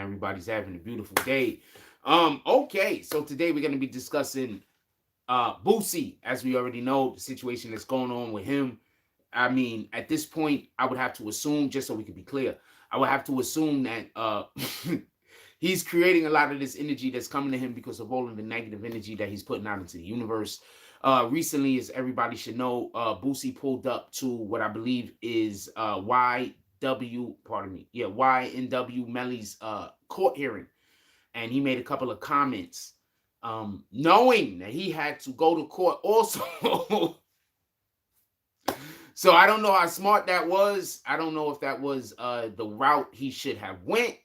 everybody's having a beautiful day. Okay, so today we're gonna be discussing Boosie, as we already know, the situation that's going on with him. I mean, at this point, I would have to assume, just so we could be clear, I would have to assume that he's creating a lot of this energy that's coming to him because of all of the negative energy that he's putting out into the universe. Recently, as everybody should know, Boosie pulled up to what I believe is YNW Melly's court hearing, and he made a couple of comments, knowing that he had to go to court also. So I don't know how smart that was. I don't know if that was the route he should have went.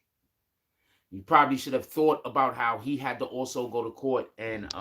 He probably should have thought about how he had to also go to court and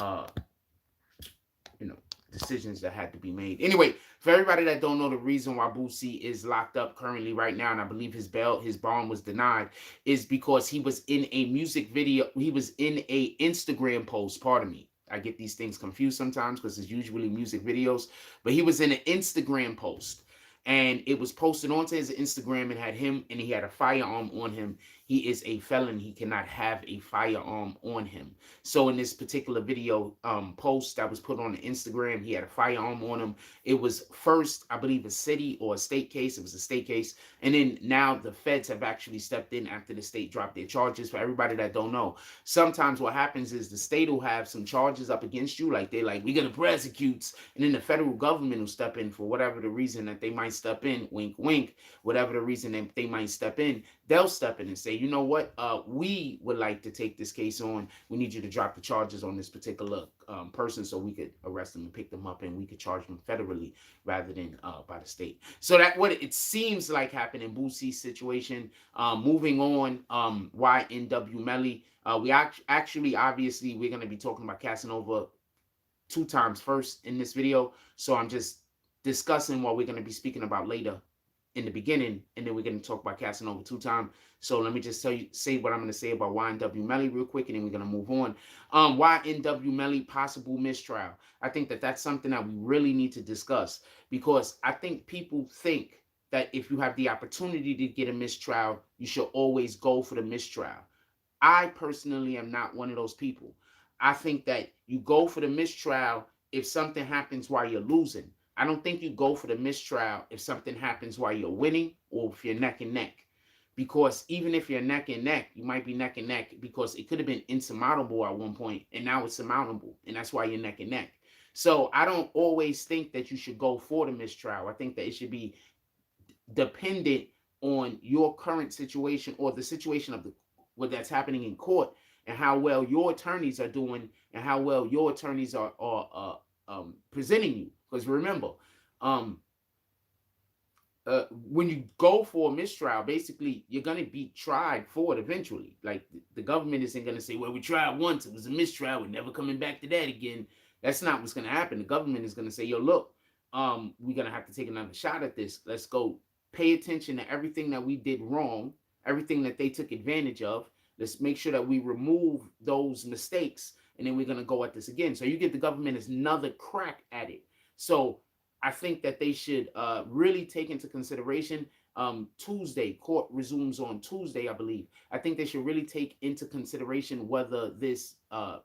you know, decisions that had to be made. Anyway, for everybody that don't know, the reason why Boosie is locked up currently right now, and I believe his bond was denied, is because he was in a music video. He was in a Instagram post. Pardon me, I get these things confused sometimes because it's usually music videos, but he was in an Instagram post, and it was posted onto his Instagram and had him, and he had a firearm on him. He is a felon. He cannot have a firearm on him. So in this particular video post that was put on the Instagram, he had a firearm on him. It was first, I believe, a city or a state case. It was a state case. And then now the feds have actually stepped in after the state dropped their charges. For everybody that don't know, sometimes what happens is the state will have some charges up against you. Like, they're like, we're going to prosecute. And then the federal government will step in for whatever the reason that they might step in. Wink, wink. Whatever the reason that they might step in, they'll step in and say, you know what, we would like to take this case on. We need you to drop the charges on this particular person so we could arrest them and pick them up, and we could charge them federally rather than by the state. So that's what it seems like happened in Boosie's situation. Moving on, YNW Melly. We actually, obviously, we're going to be talking about Casanova 2 times first in this video. So I'm just discussing what we're going to be speaking about later in the beginning, and then we're going to talk about Casanova 2 times. So let me just say what I'm going to say about YNW Melly real quick, and then we're going to move on. YNW Melly, possible mistrial. I think that that's something that we really need to discuss, because I think people think that if you have the opportunity to get a mistrial, you should always go for the mistrial. I personally am not one of those people. I think that you go for the mistrial if something happens while you're losing. I don't think you go for the mistrial if something happens while you're winning or if you're neck and neck. Because even if you're neck and neck, you might be neck and neck because it could have been insurmountable at one point, and now it's surmountable, and that's why you're neck and neck. So I don't always think that you should go for the mistrial. I think that it should be dependent on your current situation or the situation of what that's happening in court, and how well your attorneys are doing, and how well your attorneys are presenting you. Because remember, when you go for a mistrial, basically you're gonna be tried for it eventually. Like, the government isn't gonna say, "Well, we tried once; it was a mistrial. We're never coming back to that again." That's not what's gonna happen. The government is gonna say, "Yo, look, we're gonna have to take another shot at this. Let's go pay attention to everything that we did wrong, everything that they took advantage of. Let's make sure that we remove those mistakes, and then we're gonna go at this again." So you give the government another crack at it. So I think that they should really take into consideration Tuesday. Court resumes on Tuesday, I believe. I think they should really take into consideration whether this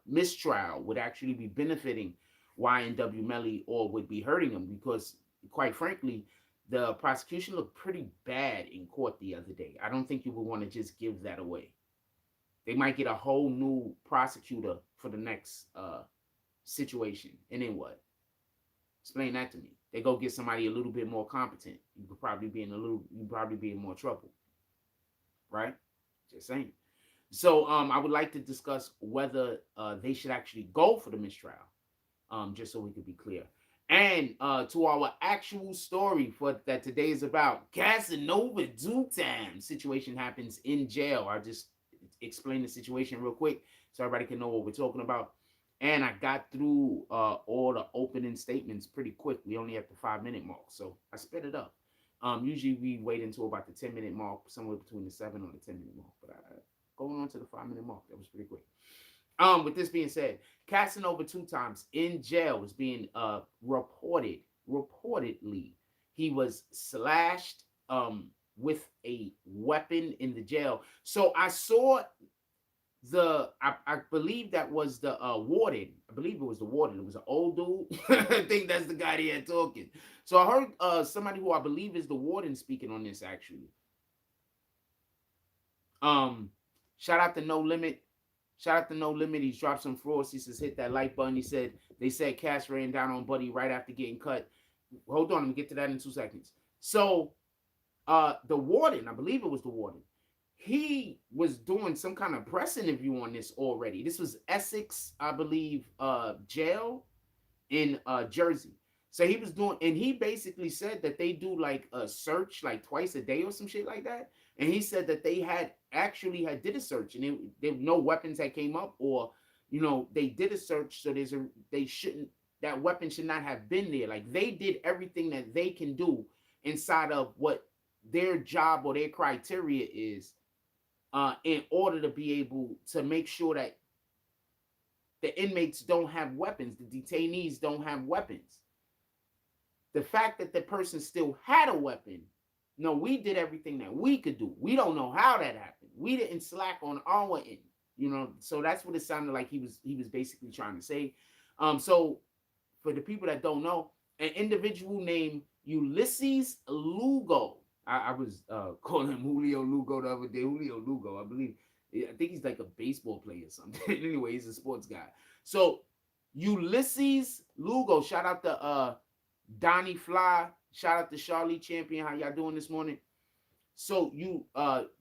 mistrial would actually be benefiting YNW Melly or would be hurting him, because, quite frankly, the prosecution looked pretty bad in court the other day. I don't think you would want to just give that away. They might get a whole new prosecutor for the next situation, and then what? Explain that to me. They go get somebody a little bit more competent. You could probably be in more trouble, right? Just saying. So I would like to discuss whether they should actually go for the mistrial, just so we could be clear. And to our actual story for that today is about, Casanova 2 times situation happens in jail. I'll just explain the situation real quick so everybody can know what we're talking about. And I got through all the opening statements pretty quick. We only at the 5-minute mark, so I sped it up. Usually we wait until about the 10-minute mark, somewhere between the 7 or the 10-minute mark. But going on to the 5-minute mark, that was pretty quick. With this being said, Casanova 2 times in jail is being reportedly he was slashed with a weapon in the jail. So I saw I believe that was the warden. I believe it was the warden. It was an old dude. I think that's the guy they had talking. So I heard somebody who I believe is the warden speaking on this actually. Shout out to No Limit. Shout out to No Limit. He's dropped some frauds. He says hit that like button. He said they said Cass ran down on Buddy right after getting cut. Hold on, let me get to that in 2 seconds. So the warden, I believe it was the warden, he was doing some kind of press interview on this already. This was Essex, I believe, jail in Jersey. So he was doing, and he basically said that they do like a search like twice a day or some shit like that. And he said that they had actually had did a search, and there no weapons that came up, or they did a search, so they shouldn't, that weapon should not have been there. Like they did everything that they can do inside of what their job or their criteria is, in order to be able to make sure that the inmates don't have weapons, the detainees don't have weapons. The fact that the person still had a weapon, no, we did everything that we could do. We don't know how that happened. We didn't slack on our end, so that's what it sounded like he was basically trying to say. So for the people that don't know, an individual named Ulysses Lugo. I was calling him Julio Lugo the other day. Julio Lugo, I think he's like a baseball player or something. Anyway, he's a sports guy. So Ulysses Lugo, shout out to Donnie Fly, shout out to Charlie Champion. How y'all doing this morning? So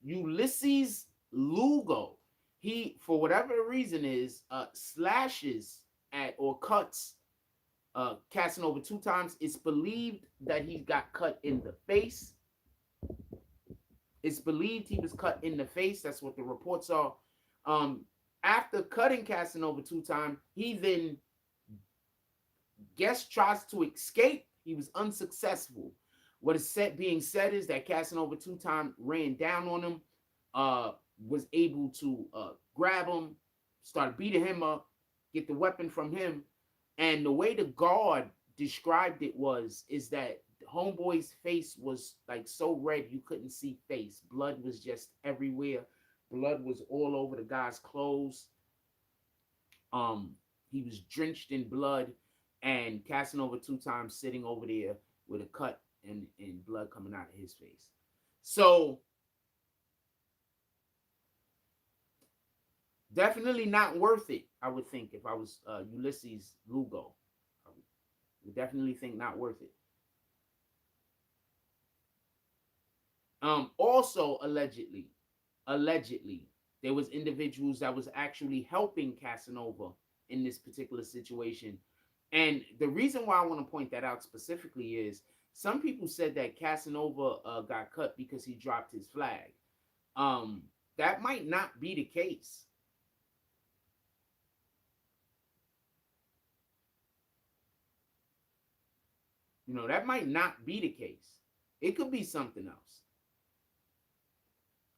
Ulysses Lugo, he for whatever reason is slashes at or cuts Casanova 2 times. It's believed that he got cut in the face. It's believed he was cut in the face. That's what the reports are. After cutting Casanova 2 times, he then tries to escape. He was unsuccessful. What is being said is that Casanova 2 times ran down on him, was able to grab him, start beating him up, get the weapon from him. And the way the guard described it is that homeboy's face was like so red you couldn't see face. Blood was just everywhere. Blood was all over the guy's clothes. He was drenched in blood, and Casanova 2 times sitting over there with a cut and blood coming out of his face. So definitely not worth it, I would think, if I was Ulysses Lugo. I would definitely think not worth it. Also, allegedly, there was individuals that was actually helping Casanova in this particular situation. And the reason why I want to point that out specifically is some people said that Casanova got cut because he dropped his flag. That might not be the case. That might not be the case. It could be something else.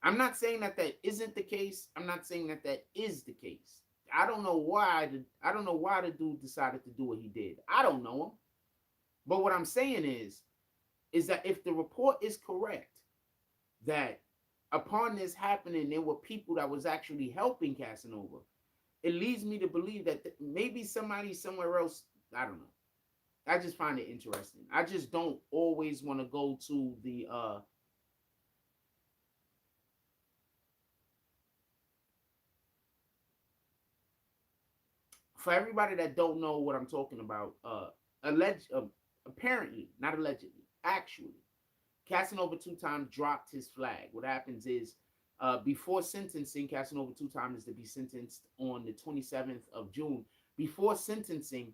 I'm not saying that isn't the case. I'm not saying that is the case. I don't know why the dude decided to do what he did. I don't know him. But what I'm saying is that if the report is correct, that upon this happening, there were people that was actually helping Casanova, it leads me to believe that maybe somebody somewhere else, I don't know. I just find it interesting. I just don't always want to go to the for everybody that don't know what I'm talking about, apparently, not allegedly, actually, Casanova 2 times dropped his flag. What happens is, before sentencing, Casanova 2 times is to be sentenced on the 27th of June. Before sentencing,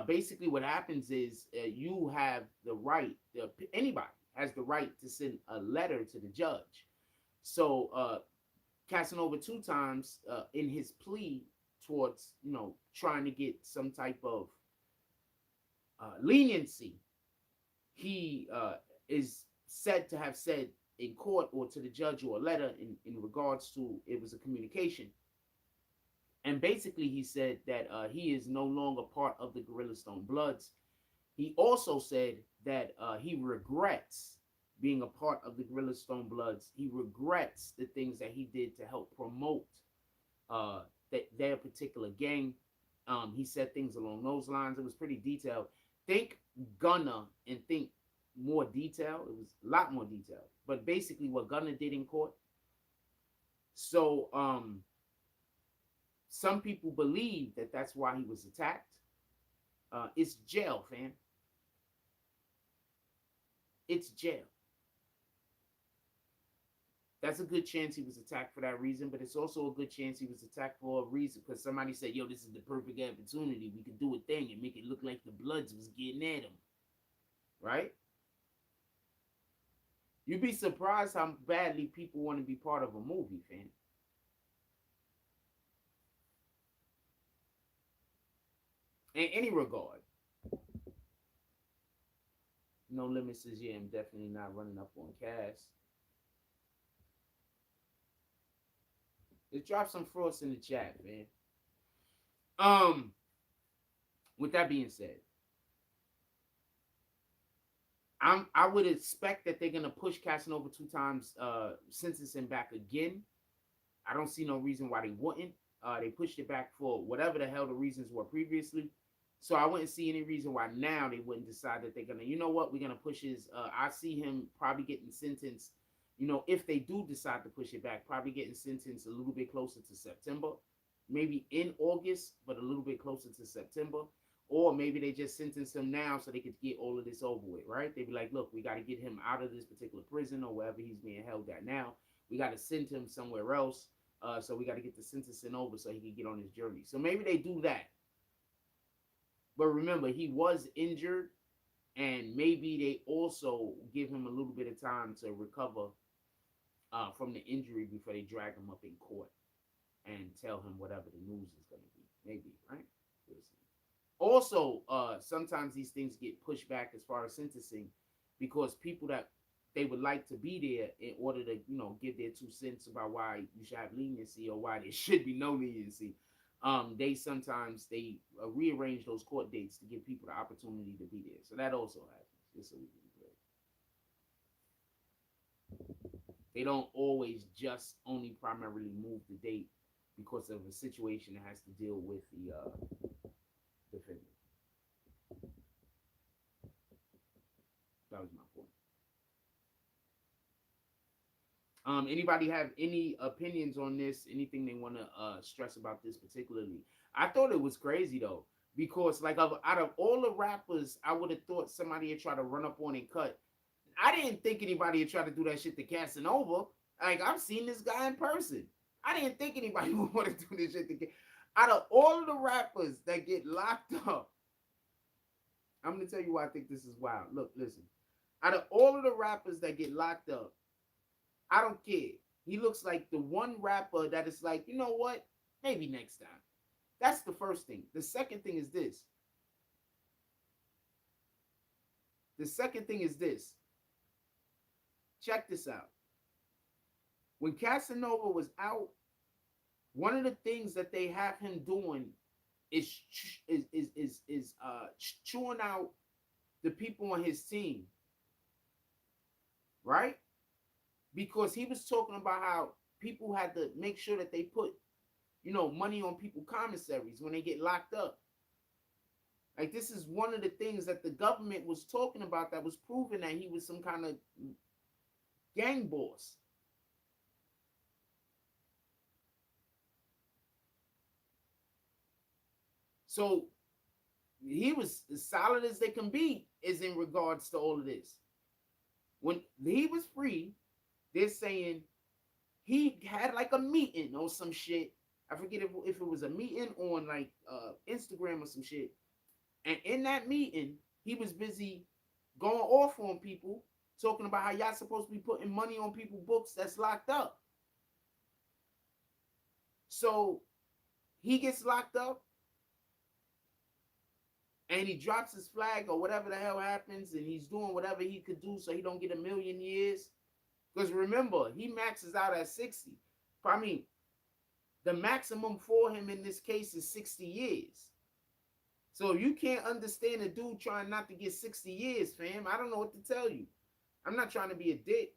basically what happens is you have the right, anybody has the right to send a letter to the judge. So Casanova 2 times in his plea towards, trying to get some type of leniency, he is said to have said in court or to the judge or a letter in regards to, it was a communication. And basically he said that he is no longer part of the Gorilla Stone Bloods. He also said that he regrets being a part of the Gorilla Stone Bloods. He regrets the things that he did to help promote their particular gang. He said things along those lines. It was pretty detailed. Think Gunna and think more detail. It was a lot more detail. But basically what Gunna did in court. So some people believe that that's why he was attacked. It's jail, fam. It's jail. That's a good chance he was attacked for that reason, but it's also a good chance he was attacked for a reason because somebody said, yo, this is the perfect opportunity. We could do a thing and make it look like the Bloods was getting at him. Right? You'd be surprised how badly people want to be part of a movie, fam. In any regard. No Limit says, yeah, I'm definitely not running up on Cass. Let's drop some frost in the chat, man. With that being said, I would expect that they're gonna push Casanova 2 times sentencing back again. I don't see no reason why they wouldn't. They pushed it back for whatever the hell the reasons were previously. So I wouldn't see any reason why now they wouldn't decide that they're gonna, you know what, we're gonna push his. I see him probably getting sentenced. You know, if they do decide to push it back, probably getting sentenced a little bit closer to September, maybe in August, but a little bit closer to September. Or maybe they just sentence him now so they could get all of this over with, right? They'd be like, look, we got to get him out of this particular prison or wherever he's being held at now. We got to send him somewhere else. So we got to get the sentencing over so he can get on his journey. So maybe they do that. But remember, he was injured, and maybe they also give him a little bit of time to recover from the injury before they drag him up in court and tell him whatever the news is going to be. Maybe, right? We'll see. Also, sometimes these things get pushed back as far as sentencing because people that they would like to be there in order to, you know, give their 2 cents about why you should have leniency or why there should be no leniency. They sometimes rearrange those court dates to give people the opportunity to be there. So that also happens. Just so we can be clear. They don't always just only primarily move the date because of a situation that has to deal with the defendant. That was my point. Anybody have any opinions on this? Anything they want to stress about this particularly? I thought it was crazy though, because like out of all the rappers, I would have thought somebody would try to run up on and cut. I didn't think anybody would try to do that shit to Casanova. Like, I've seen this guy in person. I didn't think anybody would want to do this shit to out of all of the rappers that get locked up, I'm going to tell you why I think this is wild. Look, listen. Out of all of the rappers that get locked up, I don't care. He looks like the one rapper that is like, you know what? Maybe next time. That's the first thing. The second thing is this. Check this out. When Casanova was out, one of the things that they have him doing is chewing out the people on his team, right? Because he was talking about how people had to make sure that they put, you know, money on people's commissaries when they get locked up. Like, this is one of the things that the government was talking about that was proving that he was some kind of gang boss. So he was as solid as they can be is in regards to all of this. When he was free, they're saying he had like a meeting or some shit. I forget if it was a meeting on like Instagram or some shit. And in that meeting, he was busy going off on people, talking about how y'all supposed to be putting money on people's books that's locked up. So he gets locked up and he drops his flag or whatever the hell happens, and he's doing whatever he could do so he don't get 1,000,000 years. Because remember, he maxes out at 60. I mean, the maximum for him in this case is 60 years. So you can't understand a dude trying not to get 60 years, fam. I don't know what to tell you. I'm not trying to be a dick.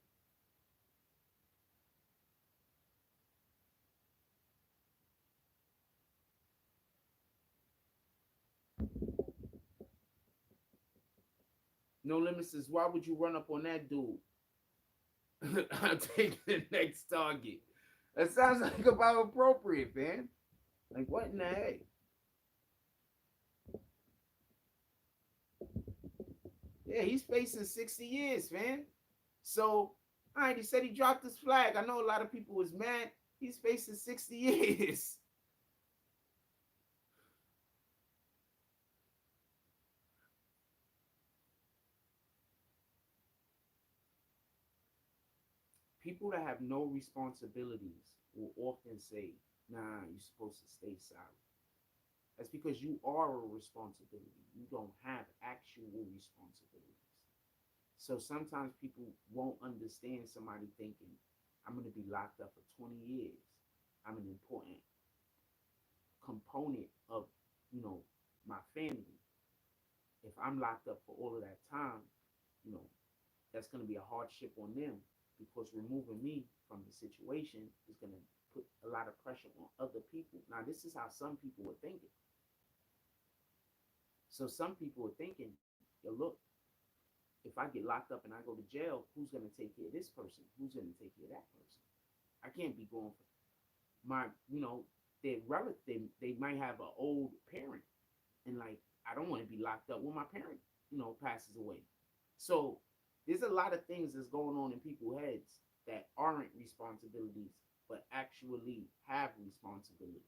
No Limit says, why would you run up on that dude? I'll take the next target. That sounds like about appropriate, man. Like, what in the heck? Yeah, he's facing 60 years, man. So, all right, he said he dropped his flag. I know a lot of people was mad. He's facing 60 years. People that have no responsibilities will often say, nah, you're supposed to stay silent. That's because you are a responsibility. You don't have actual responsibilities. So sometimes people won't understand somebody thinking, I'm going to be locked up for 20 years. I'm an important component of, you know, my family. If I'm locked up for all of that time, you know, that's going to be a hardship on them because removing me from the situation is going to put a lot of pressure on other people. Now, this is how some people are thinking. So some people are thinking, yo, look, if I get locked up and I go to jail, who's going to take care of this person? Who's going to take care of that person? I can't be going for my, you know, their relative. They might have an old parent, and like I don't want to be locked up when my parent, you know, passes away. So there's a lot of things that's going on in people's heads that aren't responsibilities, but actually have responsibilities.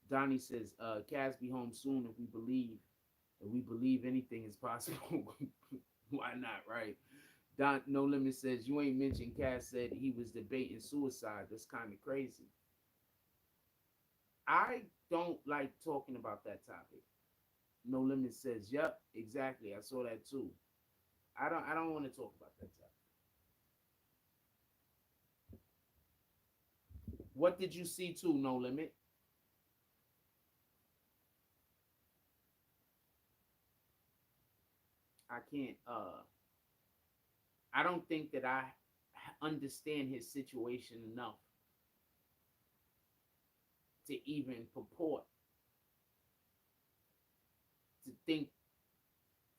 Donnie says, Cass be home soon if we believe anything is possible. Why not, right? Don No Limit says, you ain't mentioned Cass said he was debating suicide. That's kind of crazy. I don't like talking about that topic. No Limit says, yep, exactly. I saw that too. I don't want to talk about that topic. What did you see too, No Limit? I can't I don't think that I understand his situation enough to even purport to think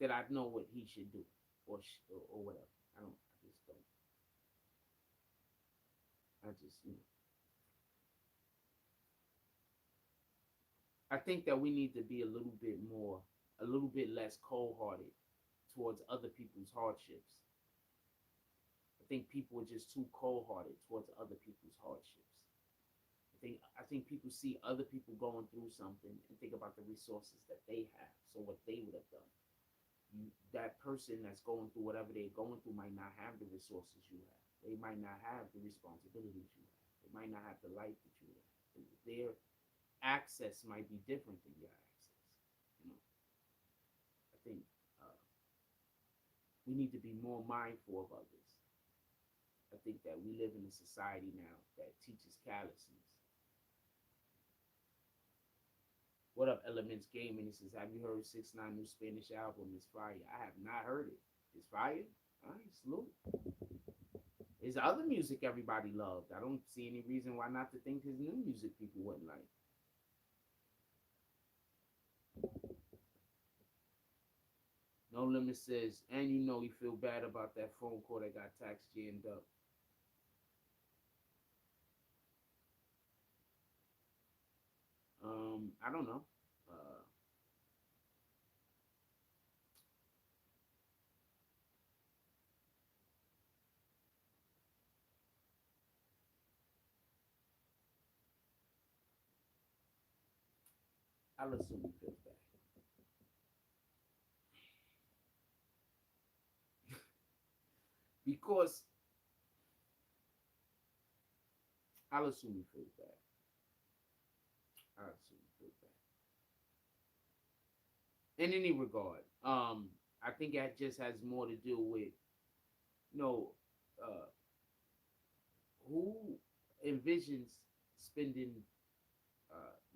that I know what he should do or whatever. I don't. I just don't. I just you know. I think that we need to be a little bit less cold-hearted towards other people's hardships. I think people are just too cold-hearted towards other people's hardships. I think people see other people going through something and think about the resources that they have, so what they would have done. That person that's going through whatever they're going through might not have the resources you have. They might not have the responsibilities you have. They might not have the life that you have. Their access might be different than your access. You know, I think uh, we need to be more mindful of others. I think that we live in a society now that teaches callousness. What up, Elements Gaming? He says, have you heard 6ix9ine new Spanish album? It's fire. I have not heard it. It's fire? All right, salute. His other music everybody loved. I don't see any reason why not to think his new music people wouldn't like. No Limit says, and you know he feel bad about that phone call that got tax jammed up. I don't know. I'll assume he feels bad. Because I'll assume he feels bad. I'll assume he feels bad. In any regard, I think that just has more to do with, you know, uh, who envisions spending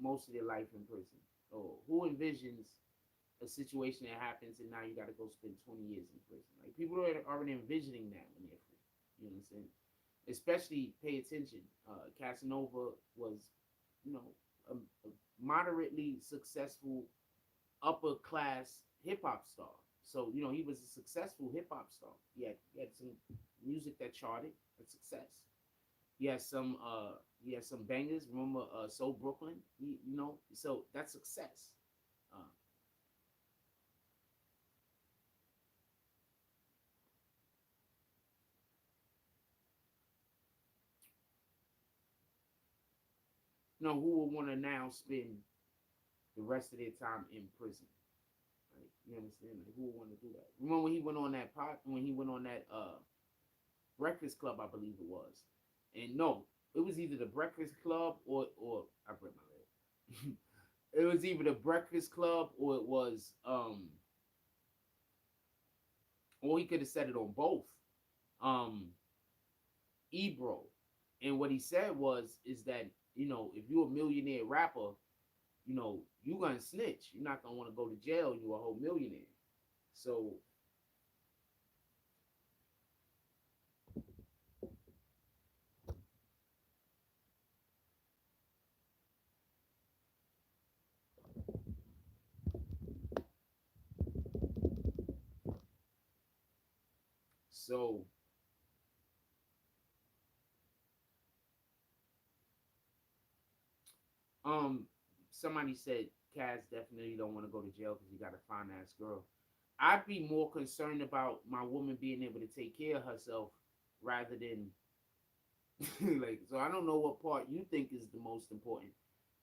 most of their life in prison, or who envisions a situation that happens and now you got to go spend 20 years in prison. Like people are already envisioning that when they're free. You know what I'm saying? Especially pay attention. Casanova was, you know, a moderately successful upper class hip hop star. So you know he was a successful hip hop star. He had some music that charted, a success. He had some bangers. Remember Soul Brooklyn? You know, so that's success. Uh, you know who would want to now spend the rest of their time in prison? Right? You understand? Like, who would want to do that? Remember when he went on that when he went on that Breakfast Club, I believe it was. And no, it was either the Breakfast Club or I read my leg. It was either the Breakfast Club or he could have said it on both. Um, Ebro, and what he said was is that you know if you're a millionaire rapper, you know you gonna snitch. You're not gonna want to go to jail. You're a whole millionaire. So so um somebody said Kaz definitely don't want to go to jail because he got a fine ass girl. I'd be more concerned about my woman being able to take care of herself rather than like. So I don't know what part you think is the most important.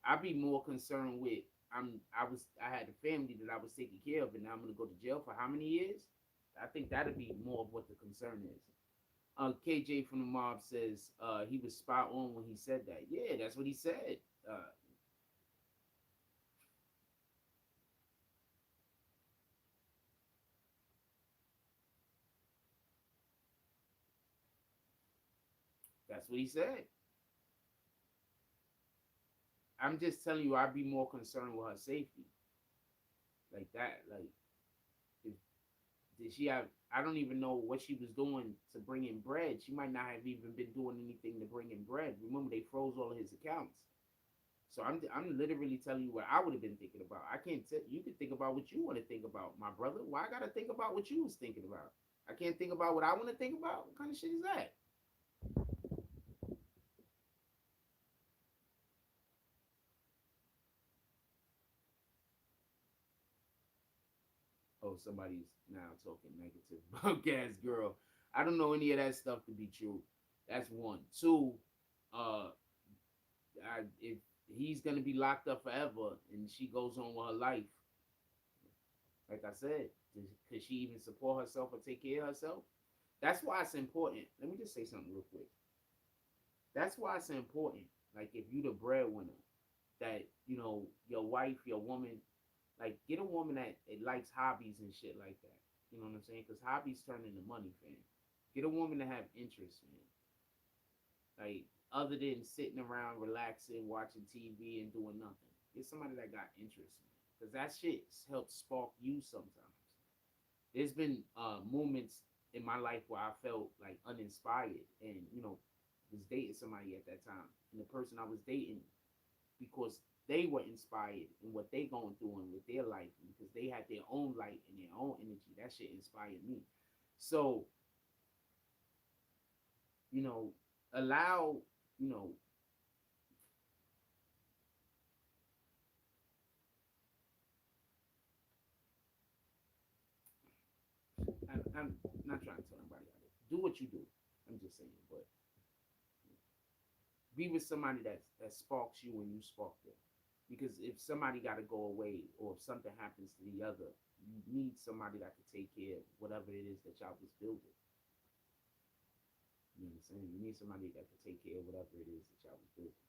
I'd be more concerned with I had a family that I was taking care of, and now I'm gonna go to jail for how many years? I think that'd be more of what the concern is. KJ from the mob says he was spot on when he said that. Yeah, that's what he said. Uh, that's what he said. I'm just telling you, I'd be more concerned with her safety, like that. Like, if, did she have? I don't even know what she was doing to bring in bread. She might not have even been doing anything to bring in bread. Remember, they froze all of his accounts. So I'm literally telling you what I would have been thinking about. I can't tell you can think about what you want to think about, my brother. Why I gotta think about what you was thinking about? I can't think about what I want to think about. What kind of shit is that? Oh, somebody's now talking negative about Gas Girl. I don't know any of that stuff to be true. That's one. Two, uh, if he's gonna be locked up forever and she goes on with her life, like I said, could she even support herself or take care of herself? That's why it's important. Let me just say something real quick. That's why it's important. Like if you the breadwinner, that you know your wife, your woman, like get a woman that it likes hobbies and shit like that. You know what I'm saying? Because hobbies turn into money, fam. Get a woman to have interests, man. Like other than sitting around relaxing, watching TV and doing nothing. Get somebody that got interests, man. Because that shit helps spark you sometimes. There's been moments in my life where I felt like uninspired and you know was dating somebody at that time, and the person I was dating because they were inspired in what they going through and with their life because they had their own light and their own energy. That shit inspired me. So you know, allow you know. I'm not trying to tell anybody how to do what you do. I'm just saying, but be with somebody that sparks you when you spark them. Because if somebody got to go away or if something happens to the other, you need somebody that can take care of whatever it is that y'all was building. You know what I'm saying? You need somebody that can take care of whatever it is that y'all was building.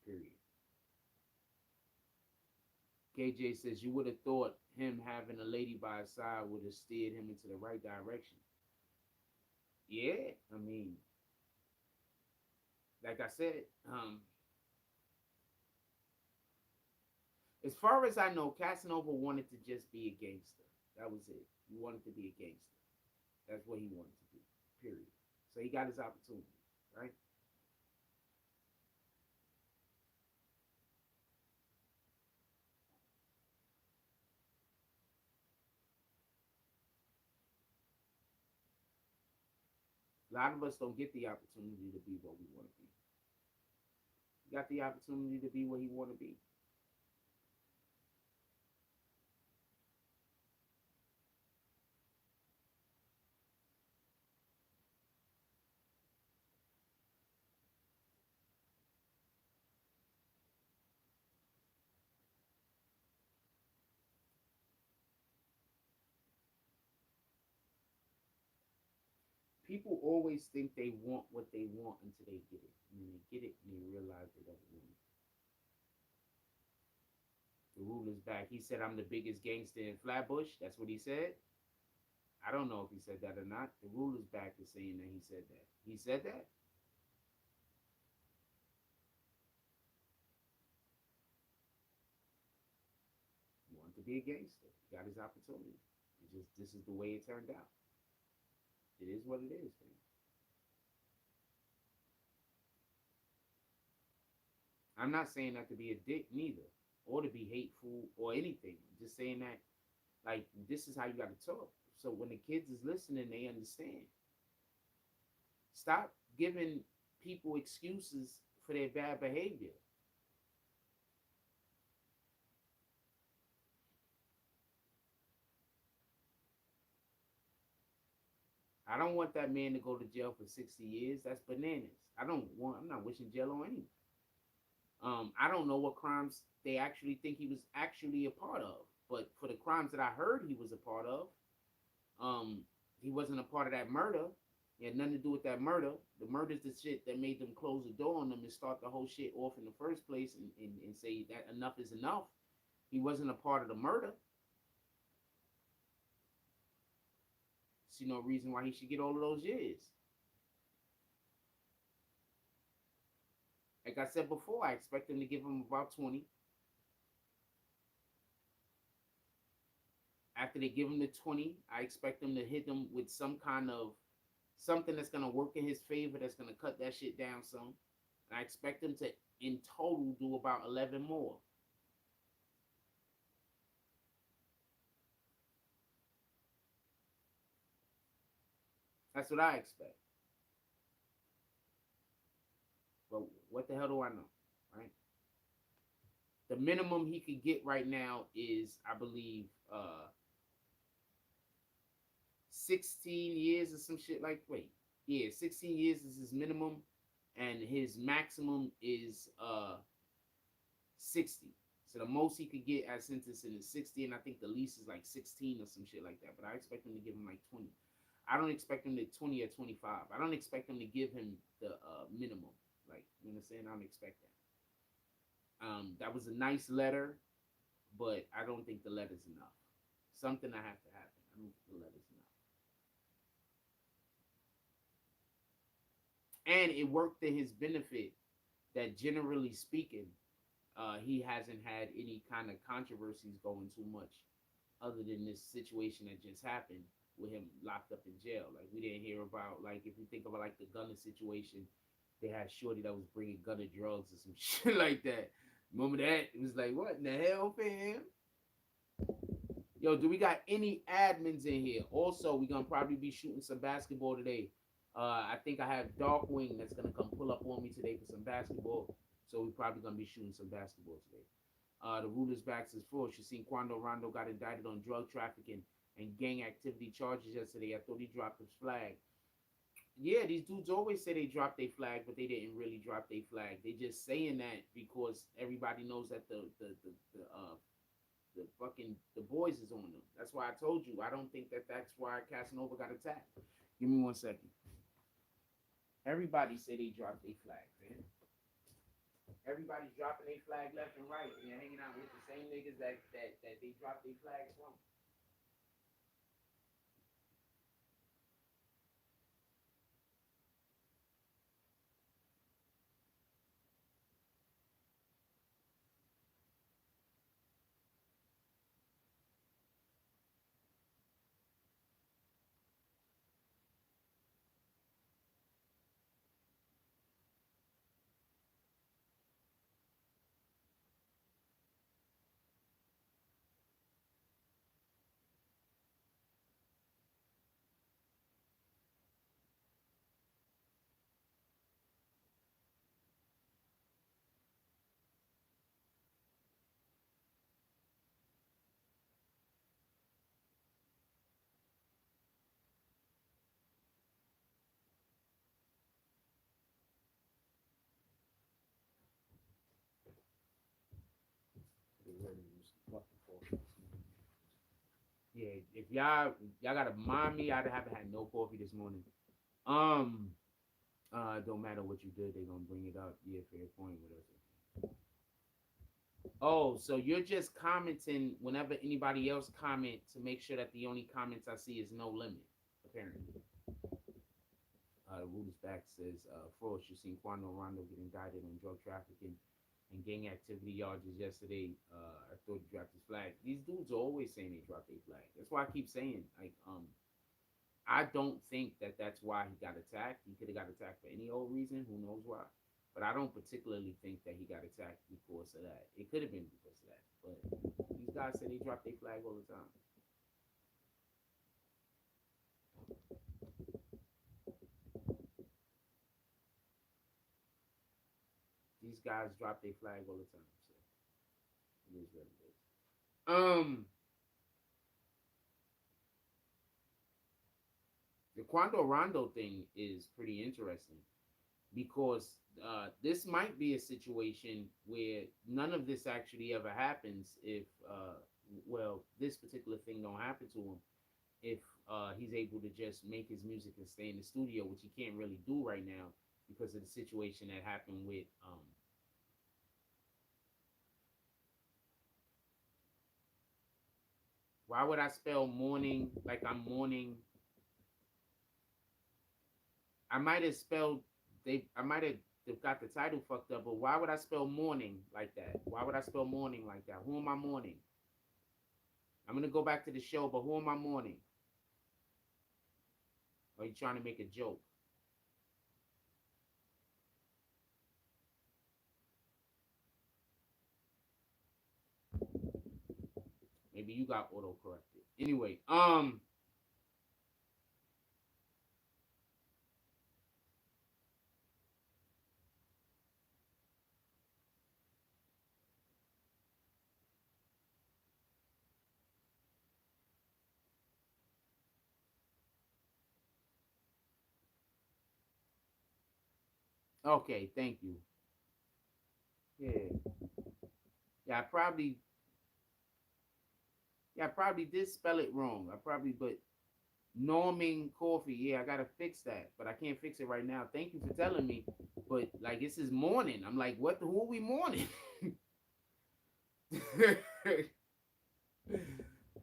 Period. KJ says you would have thought him having a lady by his side would have steered him into the right direction. Yeah, I mean, like I said, As far as I know, Casanova wanted to just be a gangster. That was it. He wanted to be a gangster. That's what he wanted to be. Period. So he got his opportunity, right? A lot of us don't get the opportunity to be what we want to be. You got the opportunity to be what you want to be. People always think they want what they want until they get it. And then they get it and they realize they don't want it. The ruler's back. He said, I'm the biggest gangster in Flatbush. That's what he said. I don't know if he said that or not. The ruler's back is saying that he said that. He said that? He wanted to be a gangster. He got his opportunity. It just this is the way it turned out. It is what it is, man. I'm not saying that to be a dick neither, or to be hateful or anything. I'm just saying that like this is how you gotta talk. So when the kids is listening, they understand. Stop giving people excuses for their bad behavior. I don't want that man to go to jail for 60 years. That's bananas. I'm not wishing jail on anyone. I don't know what crimes they actually think he was actually a part of. But for the crimes that I heard he was a part of, um, he wasn't a part of that murder. He had nothing to do with that murder. The murder's the shit that made them close the door on them and start the whole shit off in the first place and say that enough is enough. He wasn't a part of the murder. See no reason why he should get all of those years. Like I said before, I expect them to give him about 20. After they give him the 20, I expect them to hit him with some kind of something that's gonna work in his favor, that's gonna cut that shit down some. And I expect them to in total do about 11 more. That's what I expect. But what the hell do I know, right? The minimum he could get right now is, I believe, 16 years or some shit like. Wait, yeah, 16 years is his minimum, and his maximum is 60. So the most he could get as sentencing is 60, and I think the least is like 16 or some shit like that. But I expect him to give him like 20. I don't expect him to 20 or 25. I don't expect him to give him the minimum. Like, you know what I'm saying? I don't expect that. That was a nice letter, but I don't think the letter's enough. Something that has to happen. I don't think the letter's enough. And it worked to his benefit that, generally speaking, he hasn't had any kind of controversies going too much, other than this situation that just happened with him locked up in jail. Like, we didn't hear about, like, if you think about like the Gunner situation, they had Shorty that was bringing Gunner drugs or some shit like that. Remember that? It was like, what in the hell, fam? Yo, do we got any admins in here? Also, we're gonna probably be shooting some basketball today. I think I have Darkwing that's gonna come pull up on me today for some basketball. So we're probably gonna be shooting some basketball today. The ruler's backs is full. You seen Quando Rondo got indicted on drug trafficking and gang activity charges yesterday. I thought he dropped his flag. Yeah, these dudes always say they dropped their flag, but they didn't really drop their flag. They just saying that because everybody knows that the fucking the boys is on them. That's why I told you I don't think that that's why Casanova got attacked. Give me 1 second. Everybody say they dropped their flag, man. Everybody's dropping their flag left and right, and they're hanging out with the same niggas that they dropped their flags from. if y'all gotta mind me, I haven't had no coffee this morning. Don't matter what you did, they're gonna bring it up. Yeah, fair point with us. Oh, so you're just commenting whenever anybody else comment to make sure that the only comments I see is no limit, apparently. Rules back says, Frost, you seen Quando Rondo get indicted on drug trafficking and gang activity charges yesterday. I thought he dropped his flag. These dudes are always saying they dropped their flag. That's why I keep saying, like, I don't think that that's why he got attacked. He could have got attacked for any old reason. Who knows why? But I don't particularly think that he got attacked because of that. It could have been because of that. But these guys say they drop their flag all the time. These guys drop their flag all the time. So it is what it is. The Quando Rondo thing is pretty interesting because this might be a situation where none of this actually ever happens if, well, this particular thing don't happen to him if he's able to just make his music and stay in the studio, which he can't really do right now because of the situation that happened with why would I spell mourning like I'm mourning? I might have spelled I might have got the title fucked up, but why would I spell mourning like that? Why would I spell mourning like that? Who am I mourning? I'm gonna go back to the show, but who am I mourning? Or are you trying to make a joke? Maybe you got auto corrected. Anyway, okay, thank you. Yeah. Yeah, I probably did spell it wrong. But Norming Coffee, yeah, I gotta fix that, but I can't fix it right now. Thank you for telling me. But like this is morning. I'm like, what? Who are we mourning? I'm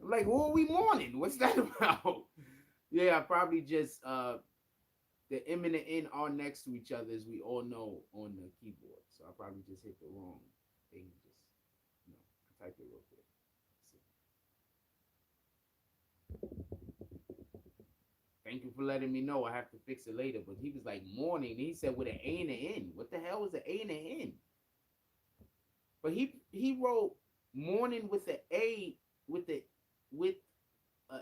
like, who are we mourning? What's that about? Yeah, I probably just the M and the N are next to each other, as we all know on the keyboard. So I probably just hit the wrong thing. Just I typed it real quick. Thank you for letting me know. I have to fix it later. But he was like morning. He said with an A and an N. What the hell is an A and an N? But he wrote morning with the A with the with I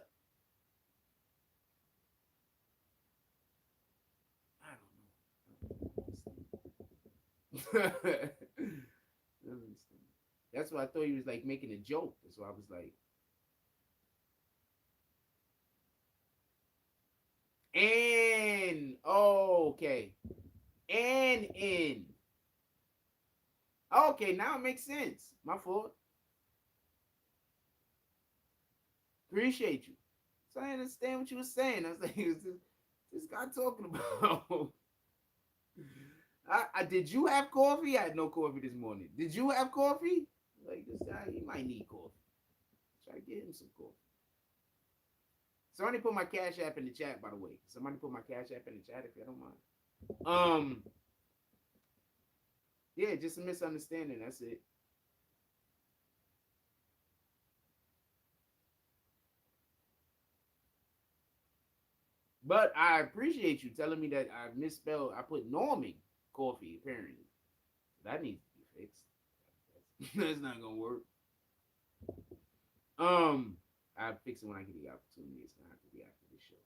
don't know. That's why I thought he was like making a joke. That's why I was like, and oh, okay, and in. Okay, now it makes sense. My fault. Appreciate you. So I understand what you were saying. I was like, this guy talking about? I did you have coffee? I had no coffee this morning. Did you have coffee? Like this guy, he might need coffee. Try to get him some coffee. Somebody put my Cash App in the chat, by the way. Somebody put my Cash App in the chat if you don't mind. Yeah, just a misunderstanding. That's it. But I appreciate you telling me that I misspelled. I put Norming Coffee, apparently. That needs to be fixed. That's not gonna work. I'll fix it when I get the opportunity. It's gonna have to be after the show.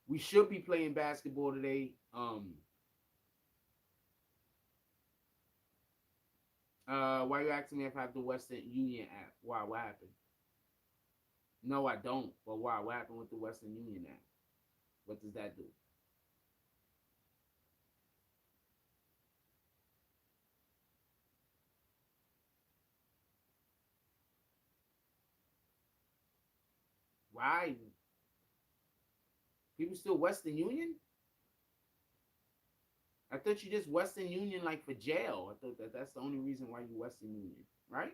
We should be playing basketball today. Why you asking me if I have the Western Union app? Why? What happened? No, I don't. But why? What happened with the Western Union app? What does that do? Why? People still Western Union? I thought you just Western Union like for jail. I thought that's the only reason why you Western Union, right?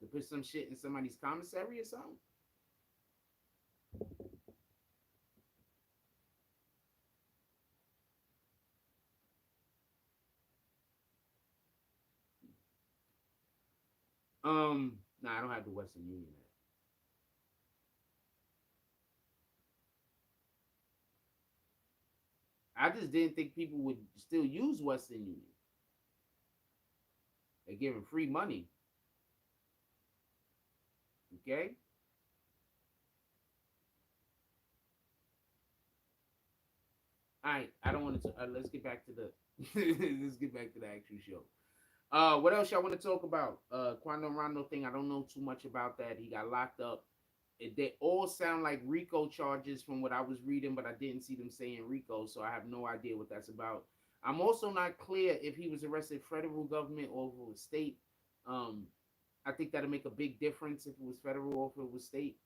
To put some shit in somebody's commissary or something? Nah, I don't have the Western Union app. I just didn't think people would still use Western Union. They're giving free money. Okay? All right, I don't want to. Let's get back to the. Let's get back to the actual show. What else y'all want to talk about? Quando Rondo thing. I don't know too much about that. He got locked up. They all sound like RICO charges from what I was reading, but I didn't see them saying RICO, so I have no idea what that's about. I'm also not clear if he was arrested federal government or if it was state. I think that'll make a big difference if it was federal or if it was state,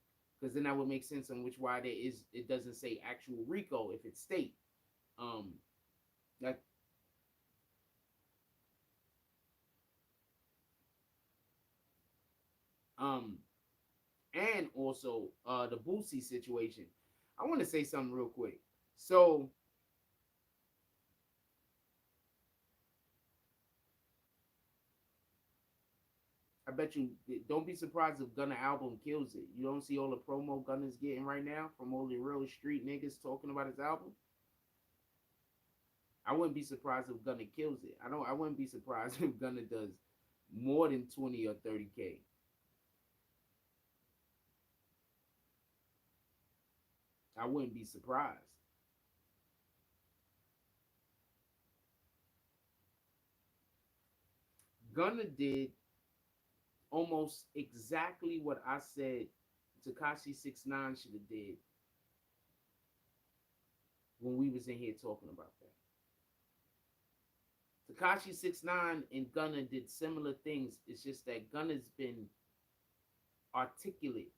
because then that would make sense on which why there is it doesn't say actual RICO if it's state. Um, that um, and also the Boosie situation. I want to say something real quick. So I bet you don't be surprised if Gunna album kills it. You don't see all the promo Gunna's getting right now from all the real street niggas talking about his album. I wouldn't be surprised if Gunna kills it. I wouldn't be surprised if Gunna does more than 20 or 30K. I wouldn't be surprised. Gunna did almost exactly what I said Tekashi 6ix9ine should have did when we was in here talking about that. Tekashi 6ix9ine and Gunna did similar things. It's just that Gunna's been articulate.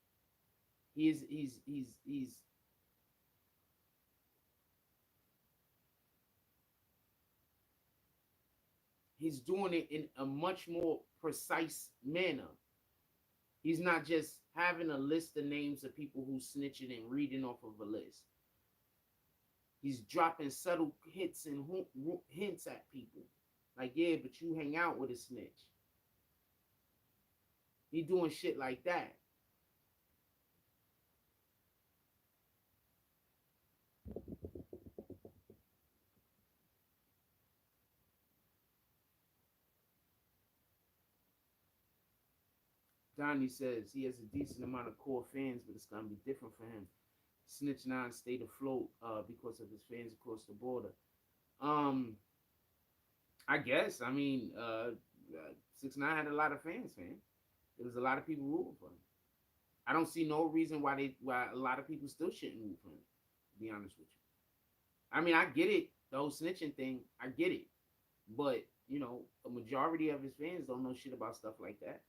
He's doing it in a much more precise manner. He's not just having a list of names of people who snitching and reading off of a list. He's dropping subtle hits and hints at people. Like, yeah, but you hang out with a snitch. He doing shit like that. Donnie says he has a decent amount of core fans, but it's gonna be different for him. Snitch Nine stayed afloat because of his fans across the border. Um, I guess. I mean, 6ix9ine had a lot of fans, man. There was a lot of people rooting for him. I don't see no reason why a lot of people still shouldn't root for him. To be honest with you, I mean, I get it, the whole snitching thing. I get it, but you know, a majority of his fans don't know shit about stuff like that.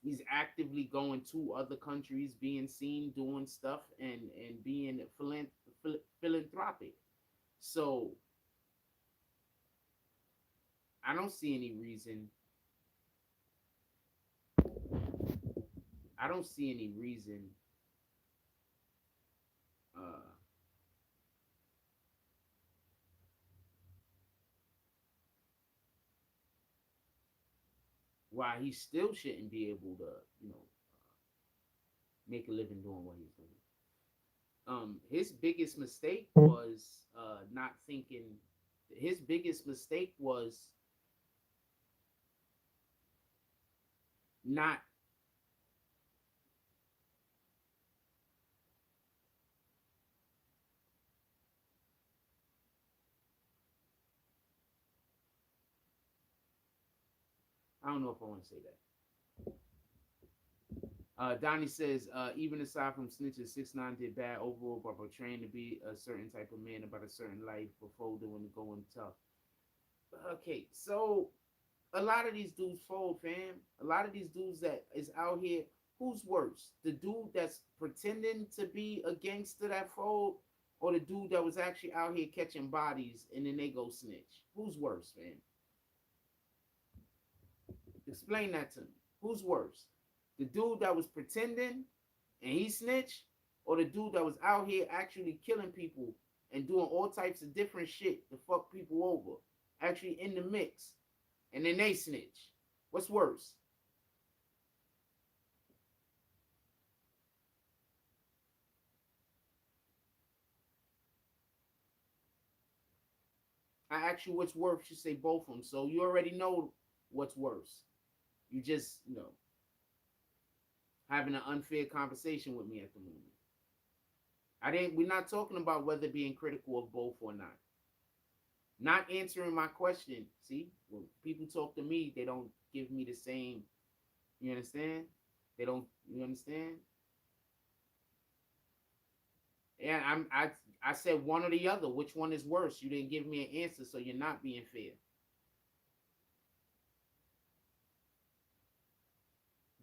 He's actively going to other countries, being seen doing stuff and being philanthropic. So I don't see any reason. I don't see any reason uh, why he still shouldn't be able to, you know, make a living doing what he's doing. His biggest mistake was not thinking. His biggest mistake was not. I don't know if I want to say that. Donnie says, even aside from snitches, 6ix9ine did bad overall by portraying to be a certain type of man about a certain life before doing the going tough. Okay, so a lot of these dudes fold, fam. A lot of these dudes that is out here, who's worse? The dude that's pretending to be a gangster that fold, or the dude that was actually out here catching bodies and then they go snitch? Who's worse, fam? Explain that to me. Who's worse? The dude that was pretending and he snitched, or the dude that was out here actually killing people and doing all types of different shit to fuck people over, actually in the mix, and then they snitch? What's worse? I ask you what's worse, you say both of them. So you already know what's worse. You just, having an unfair conversation with me at the moment. We're not talking about whether being critical of both or not. Not answering my question. See, when people talk to me, they don't give me the same, you understand? They don't, you understand? And I said one or the other. Which one is worse? You didn't give me an answer, so you're not being fair.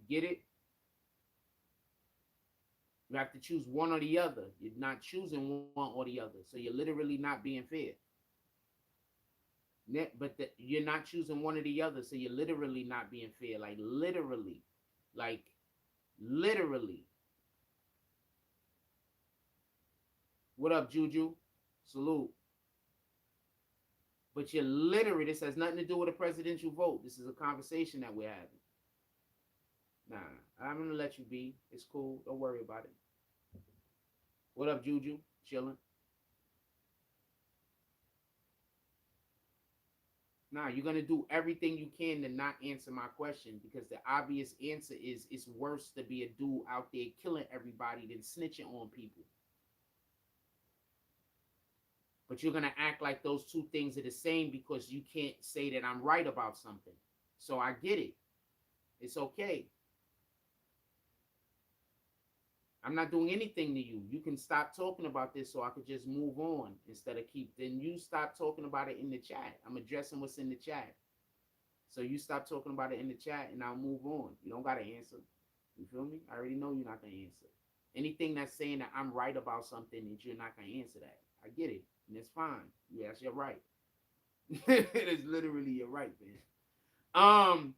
Get it? You have to choose one or the other. You're not choosing one or the other, so you're literally not being fair. But you're not choosing one or the other, so you're literally not being fair. Like literally, like literally. What up, Juju? Salute. But you're literally, this has nothing to do with a presidential vote. This is a conversation that we're having. Nah, I'm gonna let you be. It's cool. Don't worry about it. What up, Juju? Chilling. Nah, you're gonna do everything you can to not answer my question, because the obvious answer is it's worse to be a dude out there killing everybody than snitching on people. But you're gonna act like those two things are the same because you can't say that I'm right about something. So I get it. It's okay. I'm not doing anything to you. You can stop talking about this so I could just move on instead of then you stop talking about it in the chat. I'm addressing what's in the chat. So you stop talking about it in the chat and I'll move on. You don't gotta answer. You feel me? I already know you're not gonna answer. Anything that's saying that I'm right about something and you're not gonna answer that. I get it. And it's fine. Yes, you're right. It is literally your right, man.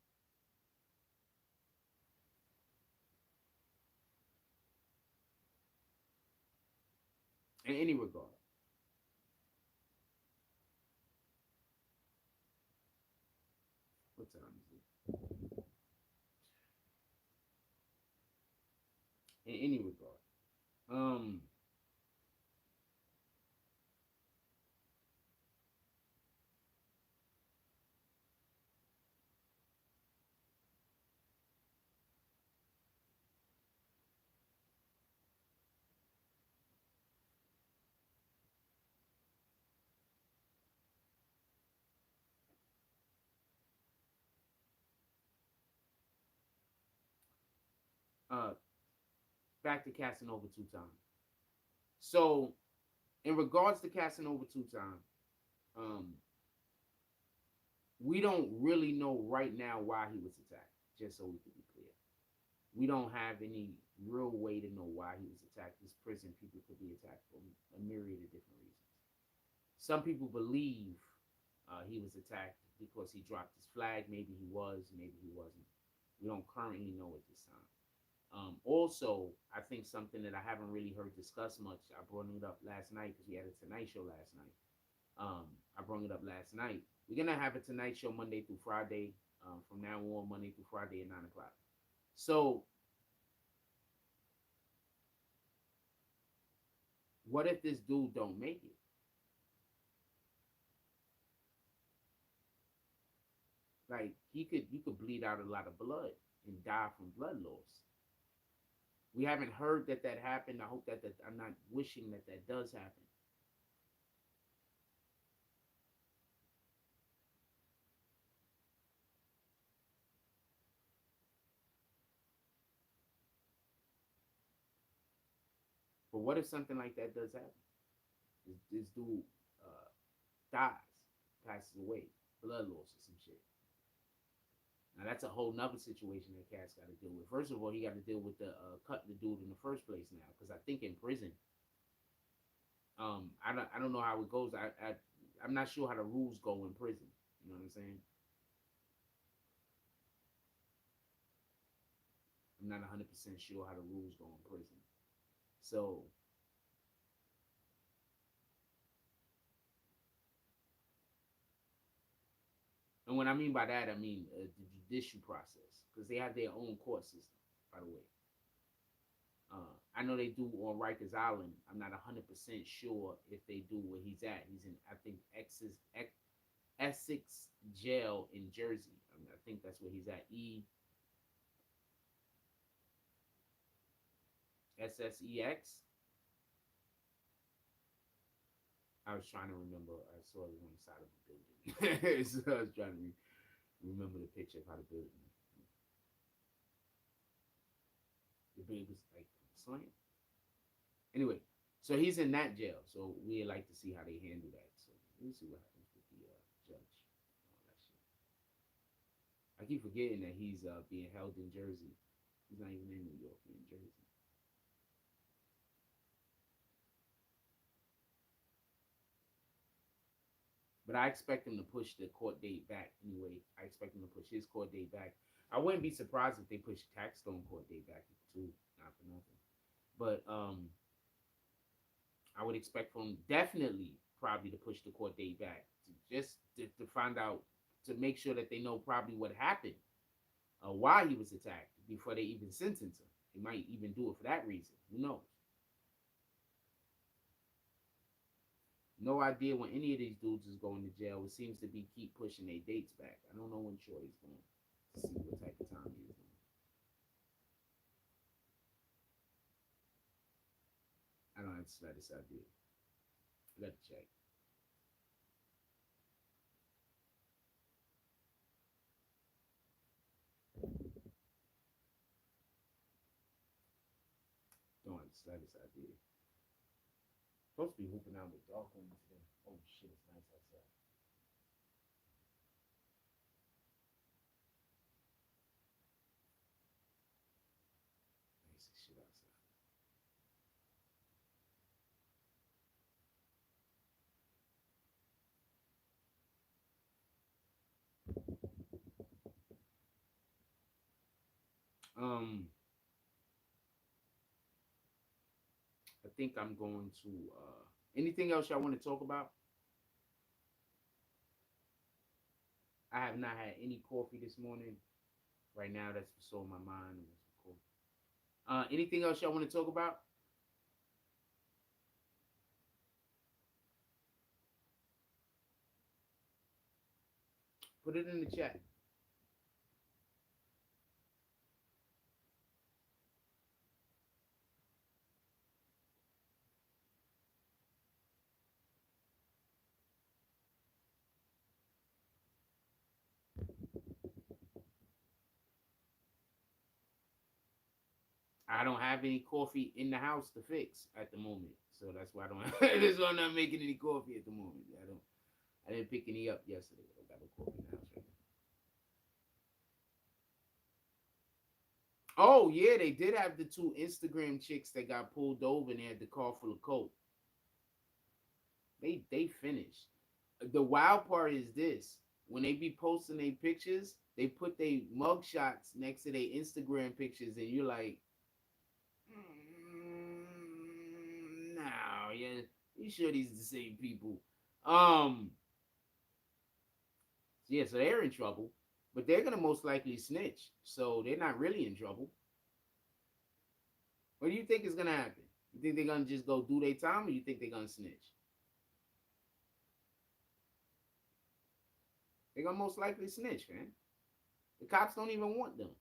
In any regard. What time is it? In any regard. Uh Back to Casanova 2 times. So in regards to Casanova 2 times, we don't really know right now why he was attacked, just so we can be clear. We don't have any real way to know why he was attacked. This prison, people could be attacked for a myriad of different reasons. Some people believe he was attacked because he dropped his flag. Maybe he was, maybe he wasn't. We don't currently know at this time. Also, I think something that I haven't really heard discussed much, I brought it up last night because we had a Tonight Show last night. I brought it up last night. We're going to have a Tonight Show Monday through Friday, from now on, Monday through Friday at 9 o'clock. So, what if this dude don't make it? Like, you could bleed out a lot of blood and die from blood loss. We haven't heard that happened. I hope that I'm not wishing that does happen. But what if something like that does happen? This dude dies, passes away, blood loss or some shit. Now that's a whole nother situation that Cat's got to deal with. First of all, he got to deal with the cutting the dude in the first place now, because I think in prison, I don't know how it goes. I'm not sure how the rules go in prison. You know what I'm saying? I'm not 100% sure how the rules go in prison. So and what I mean by that, I mean the judicial process, because they have their own court system, by the way. I know they do on Rikers Island. I'm not 100% sure if they do where he's at. He's in, I think, Essex Jail in Jersey. I think that's where he's at. ESSEX. I was trying to remember. I saw it on the side of the building. So I was trying to remember the picture of how the building. The building was like slant. Anyway, so he's in that jail. So we like to see how they handle that. So we'll see what happens with the judge and all that shit. I keep forgetting that he's being held in Jersey. He's not even in New York. He's in Jersey. But I expect him to push the court date back anyway. I expect him to push his court date back. I wouldn't be surprised if they push Taxstone court date back too, not for nothing. But I would expect from definitely probably to push the court date back to find out, to make sure that they know probably what happened, why he was attacked before they even sentence him. They might even do it for that reason. Who knows? No idea when any of these dudes is going to jail. It seems to be keep pushing their dates back. I don't know when Shorty's going to see what type of time he is on. I don't have the slightest idea. I got to check. Don't have the slightest idea. Supposed to be hooping out with dark on today. Oh shit, it's nice outside. Nice shit outside. I think I'm going to anything else y'all want to talk about? I have not had any coffee this morning. Right now, that's what's on my mind. Anything else y'all want to talk about? Put it in the chat. I don't have any coffee in the house to fix at the moment, so that's why I don't. That's why I'm not making any coffee at the moment. I didn't pick any up yesterday. I got no coffee in the house right now. Oh yeah, they did have the two Instagram chicks that got pulled over and they had the car full of coke. They finished. The wild part is this: when they be posting their pictures, they put their mug shots next to their Instagram pictures, and you're like, no, yeah, you sure these are the same people? Yeah, so they're in trouble, but they're gonna most likely snitch, so they're not really in trouble. What do you think is gonna happen? You think they're gonna just go do their time, or you think they're gonna snitch? They're gonna most likely snitch, man. The cops don't even want them.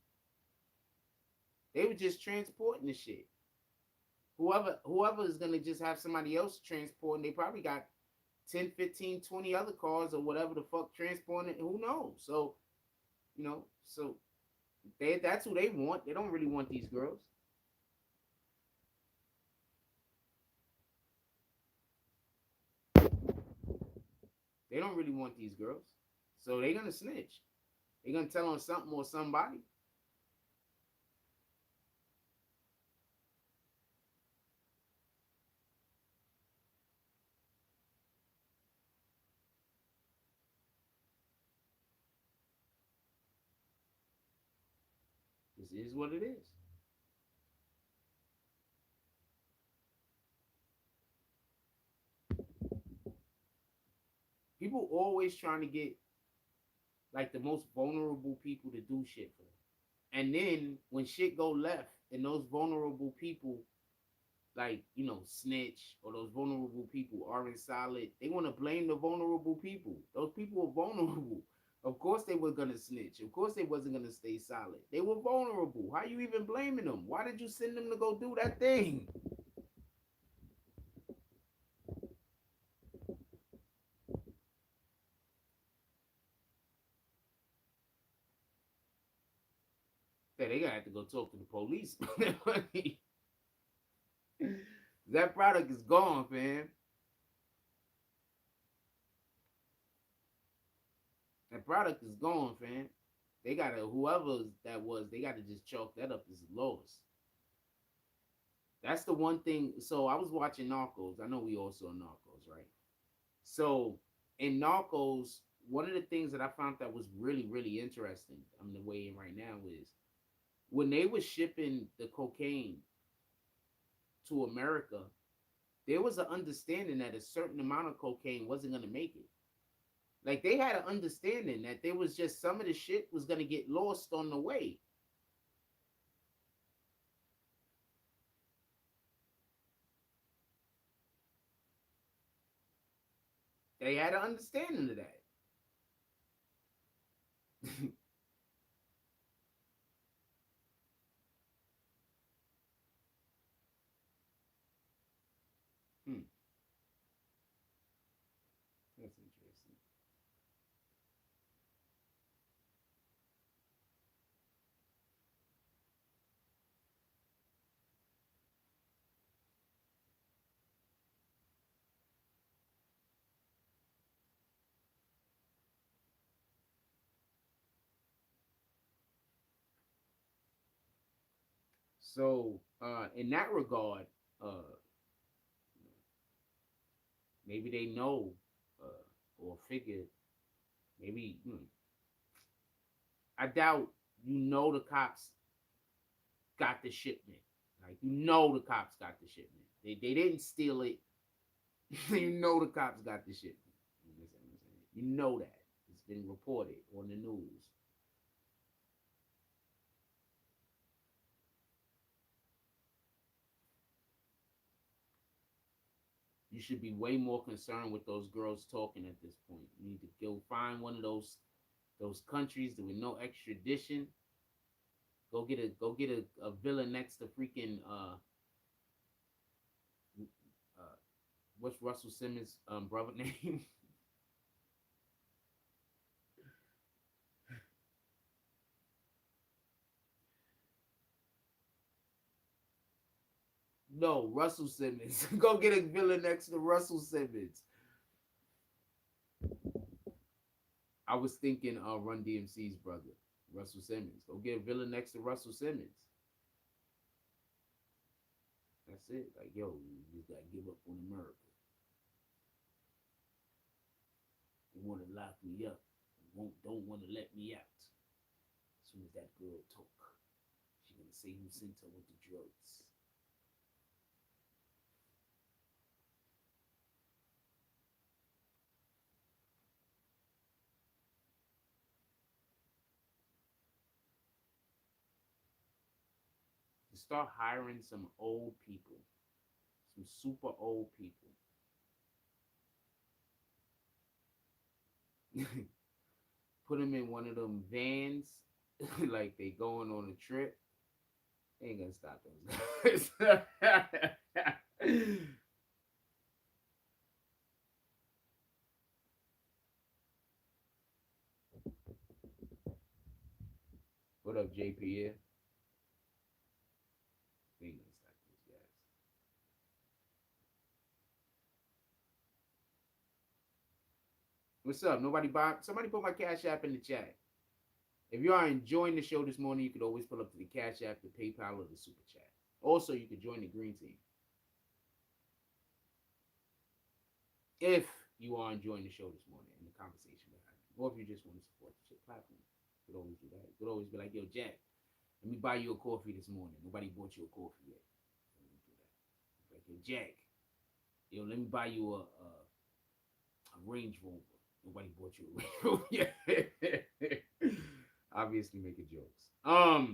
They were just transporting the shit. Whoever is gonna just have somebody else transporting, they probably got 10, 15, 20 other cars or whatever the fuck transporting it. Who knows? So, so that's who they want. They don't really want these girls. They don't really want these girls. So they're gonna snitch. They're gonna tell on something or somebody. This is what it is. People always trying to get like the most vulnerable people to do shit for them. And then when shit go left and those vulnerable people like, snitch or those vulnerable people aren't solid, they want to blame the vulnerable people. Those people are vulnerable. Of course they were gonna snitch. Of course they wasn't gonna stay solid. They were vulnerable. How you even blaming them? Why did you send them to go do that thing? They gotta have to go talk to the police. That product is gone, fam. That product is gone, fam. They gotta whoever that was, they gotta just chalk that up as loss. That's the one thing. So I was watching Narcos. I know we all saw Narcos, right? So in Narcos, one of the things that I found that was really, really interesting, I'm the way in right now is when they were shipping the cocaine to America, there was an understanding that a certain amount of cocaine wasn't gonna make it. Like they had an understanding that there was just some of the shit was gonna get lost on the way. They had an understanding of that. Hmm, that's interesting. So, in that regard, maybe they know or figure. Maybe I doubt the cops got the shipment. Like the cops got the shipment. They didn't steal it. The cops got the shipment. You know what I'm saying? You know that it's been reported on the news. You should be way more concerned with those girls talking at this point. You need to go find one of those countries with no extradition. Go get a villa next to freaking uh what's Russell Simmons brother name? No, Russell Simmons. Go get a villa next to Russell Simmons. I was thinking Run DMC's brother, Russell Simmons. Go get a villa next to Russell Simmons. That's it. Like, yo, you just gotta give up on America. They want to lock me up. Don't want to let me out. As soon as that girl talk, she gonna say who sent her with the drugs. To start hiring some old people, some super old people. Put them in one of them vans, like they going on a trip. They ain't gonna stop those guys. What up, JP? They ain't gonna stop those guys. What's up? Nobody buy? Somebody put my Cash App in the chat. If you are enjoying the show this morning, you could always pull up to the Cash App, the PayPal, or the Super Chat. Also, you could join the Green Team. If you are enjoying the show this morning and the conversation behind it, or if you just want to support the shit platform, you could always do that. You could always be like, yo, Jack, let me buy you a coffee this morning. Nobody bought you a coffee yet. Let me do that. Like, yo, Jack, yo, let me buy you a Range Rover. Nobody bought you a Range Rover yet. Obviously making jokes. I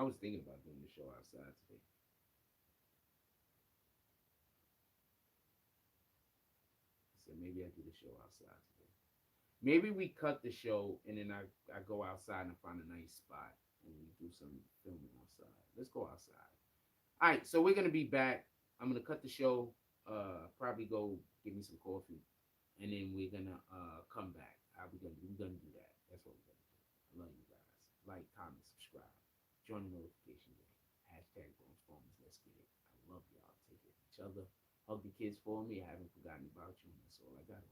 was thinking about doing the show outside today. I said maybe I do the show outside today. Maybe we cut the show and then I go outside and find a nice spot and we do some filming outside. Let's go outside. All right, so we're gonna be back. I'm gonna cut the show. Probably go get me some coffee, and then we're gonna come back. We're gonna do that. That's what we're gonna do. I love you guys. Like, comment, subscribe, join the notification gang. Hashtag Bones Bones. Let's get it. I love y'all. Take care of each other. Hug the kids for me. I haven't forgotten about you, and that's all I got.